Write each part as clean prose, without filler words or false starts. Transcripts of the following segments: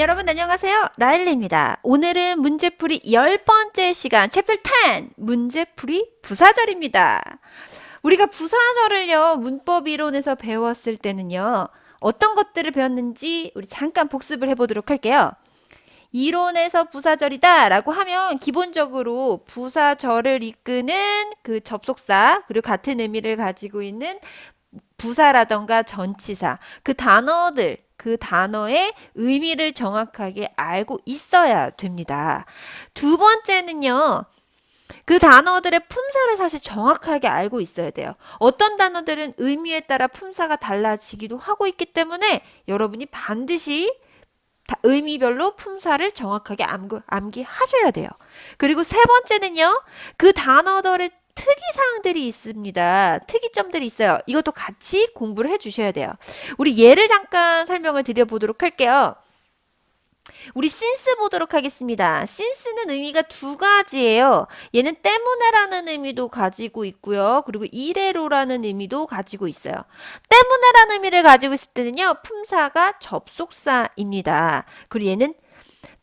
여러분 안녕하세요. 라일리입니다. 오늘은 문제풀이 10번째 시간 챕터 10 문제풀이 부사절입니다. 우리가 부사절을요 문법 이론에서 배웠을 때는요 어떤 것들을 배웠는지 우리 잠깐 복습을 해보도록 할게요. 이론에서 부사절이다 라고 하면 기본적으로 부사절을 이끄는 그 접속사 그리고 같은 의미를 가지고 있는 부사라던가 전치사 그 단어들 그 단어의 의미를 정확하게 알고 있어야 됩니다. 두 번째는요. 그 단어들의 품사를 사실 정확하게 알고 있어야 돼요. 어떤 단어들은 의미에 따라 품사가 달라지기도 하고 있기 때문에 여러분이 반드시 의미별로 품사를 정확하게 암기하셔야 돼요. 그리고 세 번째는요. 그 단어들의 특이사항들이 있습니다. 특이점들이 있어요. 이것도 같이 공부를 해주셔야 돼요. 우리 예를 잠깐 설명을 드려보도록 할게요. 우리 since 보도록 하겠습니다. since는 의미가 두 가지예요. 얘는 때문에라는 의미도 가지고 있고요. 그리고 이래로라는 의미도 가지고 있어요. 때문에라는 의미를 가지고 있을 때는요. 품사가 접속사입니다. 그리고 얘는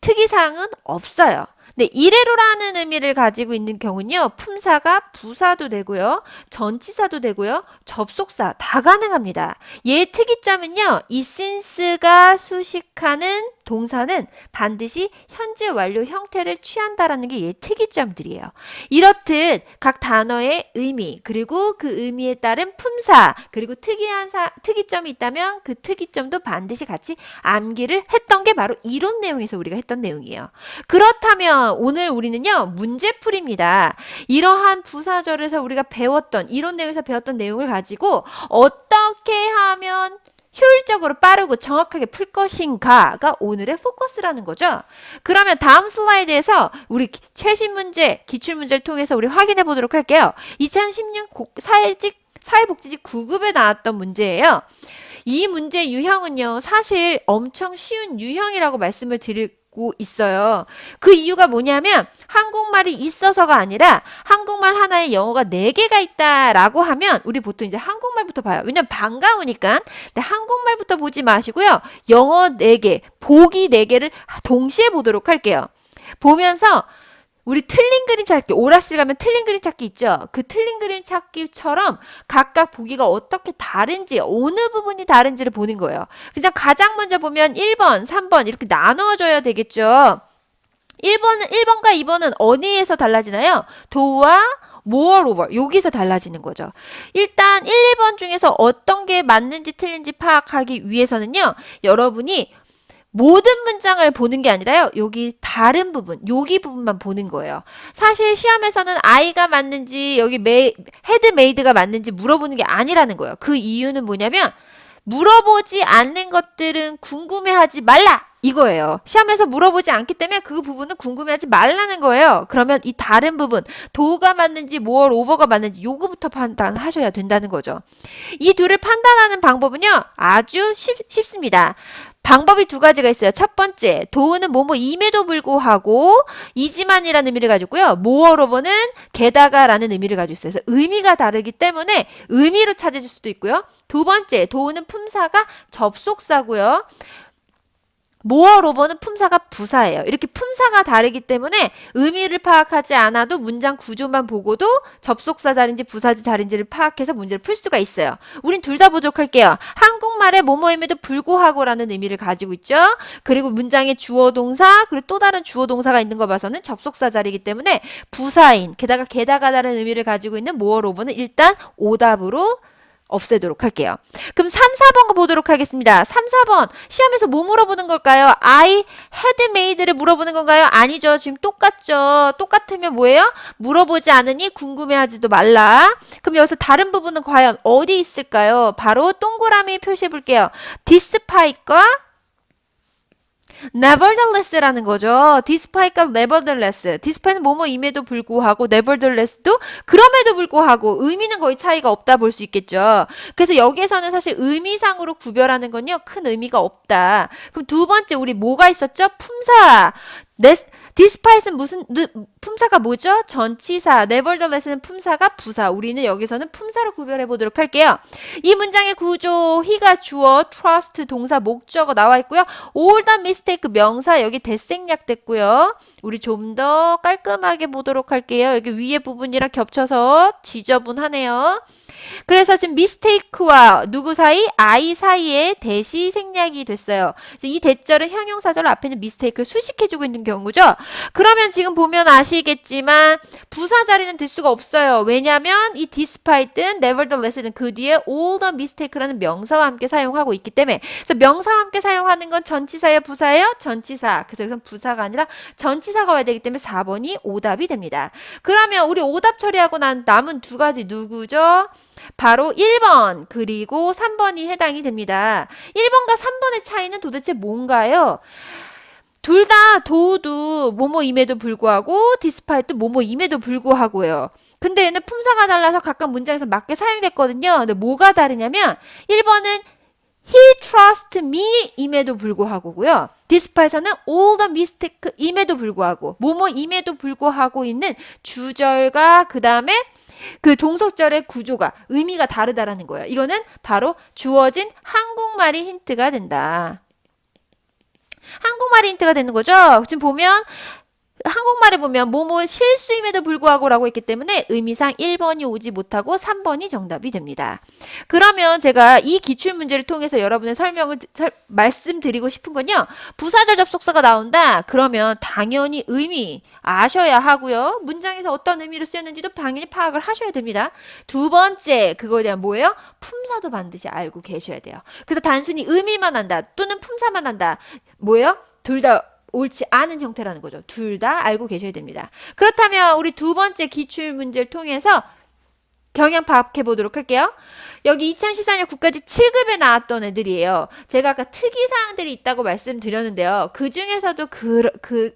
특이사항은 없어요. 네, 이래로라는 의미를 가지고 있는 경우는요. 품사가 부사도 되고요. 전치사도 되고요. 접속사 다 가능합니다. 얘의 특이점은요. 이 since가 수식하는 동사는 반드시 현재 완료 형태를 취한다라는 게 얘의 특이점들이에요. 이렇듯 각 단어의 의미 그리고 그 의미에 따른 품사 그리고 특이점이 있다면 그 특이점도 반드시 같이 암기를 했던 게 바로 이론 내용에서 우리가 했던 내용이에요. 그렇다면 오늘 우리는요 문제풀이입니다. 이러한 부사절에서 우리가 배웠던 이론 내용에서 배웠던 내용을 가지고 어떻게 하면 효율적으로 빠르고 정확하게 풀 것인가가 오늘의 포커스라는 거죠. 그러면 다음 슬라이드에서 우리 최신 문제, 기출문제를 통해서 우리 확인해 보도록 할게요. 2010년 사회복지직 9급에 나왔던 문제예요. 이 문제 유형은요. 사실 엄청 쉬운 유형이라고 말씀을 드리고 있어요. 그 이유가 뭐냐면 한국말이 있어서가 아니라 한국말 하나에 영어가 4개가 있다라고 하면 우리 보통 이제 한국말부터 봐요. 왜냐면 반가우니까. 근데 한국말부터 보지 마시고요. 영어 4개, 보기 4개를 동시에 보도록 할게요. 보면서 우리 틀린 그림 찾기, 오락실 가면 틀린 그림 찾기 있죠? 그 틀린 그림 찾기처럼 각각 보기가 어떻게 다른지, 어느 부분이 다른지를 보는 거예요. 그냥 가장 먼저 보면 1번, 3번 이렇게 나눠줘야 되겠죠? 1번과 2번은 어디에서 달라지나요? do와 moreover 여기서 달라지는 거죠. 일단 1, 2번 중에서 어떤 게 맞는지 틀린지 파악하기 위해서는요. 여러분이 모든 문장을 보는 게 아니라요. 여기 다른 부분, 여기 부분만 보는 거예요. 사실 시험에서는 I가 맞는지 여기 헤드메이드가 맞는지 물어보는 게 아니라는 거예요. 그 이유는 뭐냐면 물어보지 않는 것들은 궁금해하지 말라! 이거예요. 시험에서 물어보지 않기 때문에 그 부분은 궁금해하지 말라는 거예요. 그러면 이 다른 부분, do가 맞는지 more over가 맞는지 요거부터 판단하셔야 된다는 거죠. 이 둘을 판단하는 방법은요. 아주 쉽습니다. 방법이 두 가지가 있어요. 첫 번째, do는 뭐뭐임에도 불구하고 이지만이라는 의미를 가지고요. moreover는 게다가라는 의미를 가지고 있어요. 그래서 의미가 다르기 때문에 의미로 찾아줄 수도 있고요. 두 번째, do는 품사가 접속사고요. moreover는 품사가 부사예요. 이렇게 품사가 다르기 때문에 의미를 파악하지 않아도 문장 구조만 보고도 접속사 자리인지 부사 자리인지를 파악해서 문제를 풀 수가 있어요. 우린 둘 다 보도록 할게요. 한국말의 뭐뭐임에도 불구하고라는 의미를 가지고 있죠. 그리고 문장에 주어 동사 그리고 또 다른 주어 동사가 있는 거 봐서는 접속사 자리이기 때문에 부사인 게다가다라는 의미를 가지고 있는 moreover는 일단 오답으로 없애도록 할게요. 그럼 3, 4번 보도록 하겠습니다. 3, 4번 시험에서 뭐 물어보는 걸까요? I had made를 물어보는 건가요? 아니죠. 지금 똑같죠. 똑같으면 뭐예요? 물어보지 않으니 궁금해하지도 말라. 그럼 여기서 다른 부분은 과연 어디 있을까요? 바로 동그라미 표시해 볼게요. despite과 nevertheless라는 거죠. despite과 nevertheless. despite는 뭐뭐임에도 불구하고 nevertheless도 그럼에도 불구하고 의미는 거의 차이가 없다 볼 수 있겠죠. 그래서 여기에서는 사실 의미상으로 구별하는 건요. 큰 의미가 없다. 그럼 두 번째 우리 뭐가 있었죠? 품사. despite은 품사가 뭐죠? 전치사. nevertheless는 품사가 부사. 우리는 여기서는 품사로 구별해 보도록 할게요. 이 문장의 구조, he가 주어, trust 동사, 목적어 나와 있고요. all the mistake 명사 여기 대생략 됐고요. 우리 좀 더 깔끔하게 보도록 할게요. 여기 위에 부분이랑 겹쳐서 지저분하네요. 그래서 지금 mistake와 누구 사이? I 사이에 대시 생략이 됐어요. 이 대절은 형용사절 앞에 있는 mistake를 수식해주고 있는 경우죠. 그러면 지금 보면 아시겠지만 부사 자리는 될 수가 없어요. 왜냐하면 이 despite는 nevertheless는 그 뒤에 all the mistake라는 명사와 함께 사용하고 있기 때문에 그래서 명사와 함께 사용하는 건 전치사예요? 부사예요? 전치사. 그래서 여기서 부사가 아니라 전치사가 와야 되기 때문에 4번이 오답이 됩니다. 그러면 우리 오답 처리하고 난 남은 두 가지 누구죠? 바로 1번 그리고 3번이 해당이 됩니다. 1번과 3번의 차이는 도대체 뭔가요? 둘 다 도도 뭐뭐임에도 불구하고 디스파이트 뭐뭐임에도 불구하고요. 근데 얘는 품사가 달라서 각각 문장에서 맞게 사용됐거든요. 근데 뭐가 다르냐면 1번은 He trusts me 임에도 불구하고고요. despite에서는 all the mistake 임에도 불구하고 뭐뭐임에도 불구하고 있는 주절과 그 다음에 그 종속절의 구조가 의미가 다르다라는 거예요. 이거는 바로 주어진 한국말이 힌트가 된다. 한국말이 힌트가 되는 거죠. 지금 보면 한국말에 보면 뭐뭐 실수임에도 불구하고 라고 했기 때문에 의미상 1번이 오지 못하고 3번이 정답이 됩니다. 그러면 제가 이 기출문제를 통해서 여러분의 설명을 말씀드리고 싶은 건요. 부사절 접속사가 나온다. 그러면 당연히 의미 아셔야 하고요. 문장에서 어떤 의미로 쓰였는지도 당연히 파악을 하셔야 됩니다. 두 번째 그거에 대한 뭐예요? 품사도 반드시 알고 계셔야 돼요. 그래서 단순히 의미만 한다 또는 품사만 한다. 뭐예요? 둘 다 옳지 않은 형태라는 거죠. 둘 다 알고 계셔야 됩니다. 그렇다면 우리 두 번째 기출문제를 통해서 경향 파악해 보도록 할게요. 여기 2014년 국가직 7급에 나왔던 애들이에요. 제가 아까 특이사항들이 있다고 말씀드렸는데요. 그 중에서도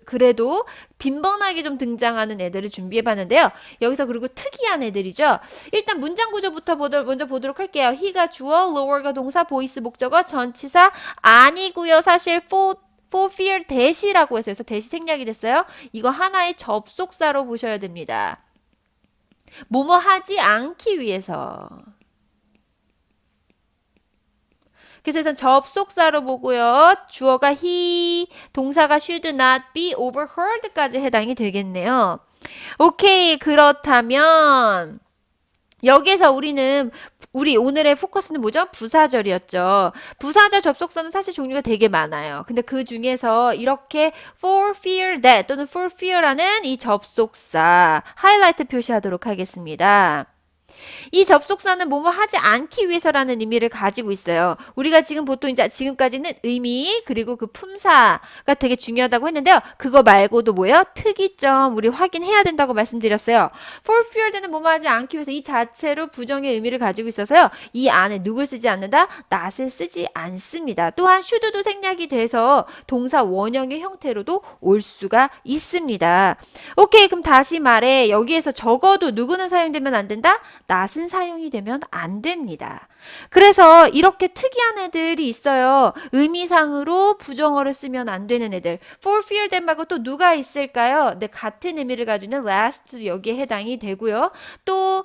그래도 빈번하게 좀 등장하는 애들을 준비해 봤는데요. 여기서 그리고 특이한 애들이죠. 일단 문장 구조부터 먼저 보도록 할게요. he가 주어, lower가 동사, voice 목적어, 전치사 아니고요. 사실 for fear 대시라고 해서 대시 생략이 됐어요. 이거 하나의 접속사로 보셔야 됩니다. 뭐뭐 하지 않기 위해서. 그래서 일단 접속사로 보고요. 주어가 he, 동사가 should not be overheard까지 해당이 되겠네요. 오케이, 그렇다면 여기에서 우리 오늘의 포커스는 뭐죠? 부사절이었죠. 부사절 접속사는 사실 종류가 되게 많아요. 근데 그 중에서 이렇게 for fear that 또는 for fear라는 이 접속사 하이라이트 표시하도록 하겠습니다. 이 접속사는 뭐뭐 하지 않기 위해서라는 의미를 가지고 있어요. 우리가 지금 보통 이제 지금까지는 의미 그리고 그 품사가 되게 중요하다고 했는데요. 그거 말고도 뭐예요? 특이점 우리 확인해야 된다고 말씀드렸어요. for fear는 뭐뭐 하지 않기 위해서 이 자체로 부정의 의미를 가지고 있어서요. 이 안에 누굴 쓰지 않는다? not을 쓰지 않습니다. 또한 should도 생략이 돼서 동사 원형의 형태로도 올 수가 있습니다. 오케이, 그럼 다시 말해 여기에서 적어도 누구는 사용되면 안 된다? not은 사용이 되면 안 됩니다. 그래서 이렇게 특이한 애들이 있어요. 의미상으로 부정어를 쓰면 안 되는 애들. for fear that 말고 또 누가 있을까요? 네, 같은 의미를 가지고 있는 last 여기에 해당이 되고요. 또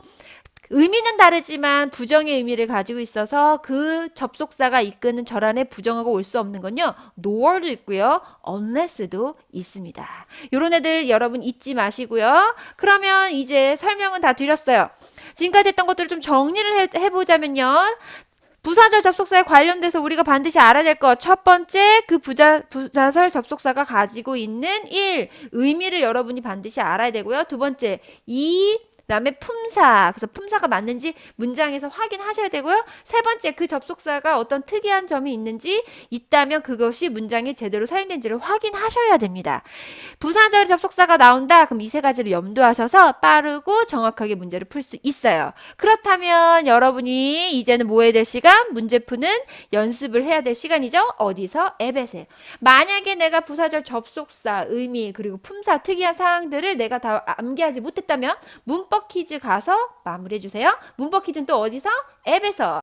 의미는 다르지만 부정의 의미를 가지고 있어서 그 접속사가 이끄는 절안에 부정하고 올 수 없는 건요. nor도 있고요. unless도 있습니다. 이런 애들 여러분 잊지 마시고요. 그러면 이제 설명은 다 드렸어요. 지금까지 했던 것들을 좀 정리를 해보자면요. 부사절 접속사에 관련돼서 우리가 반드시 알아야 될 것. 첫 번째, 그 부사절 접속사가 가지고 있는 의미를 여러분이 반드시 알아야 되고요. 두 번째, 그다음에 품사. 그래서 품사가 맞는지 문장에서 확인하셔야 되고요. 세 번째, 그 접속사가 어떤 특이한 점이 있는지 있다면 그것이 문장에 제대로 사용된지를 확인하셔야 됩니다. 부사절 접속사가 나온다. 그럼 이 세 가지를 염두하셔서 빠르고 정확하게 문제를 풀 수 있어요. 그렇다면 여러분이 이제는 뭐 해야 될 시간? 문제 푸는 연습을 해야 될 시간이죠. 어디서? 앱에서. 만약에 내가 부사절 접속사, 의미, 그리고 품사, 특이한 사항들을 내가 다 암기하지 못했다면 문법 퀴즈 가서 마무리해주세요. 문법 퀴즈는 또 어디서? 앱에서.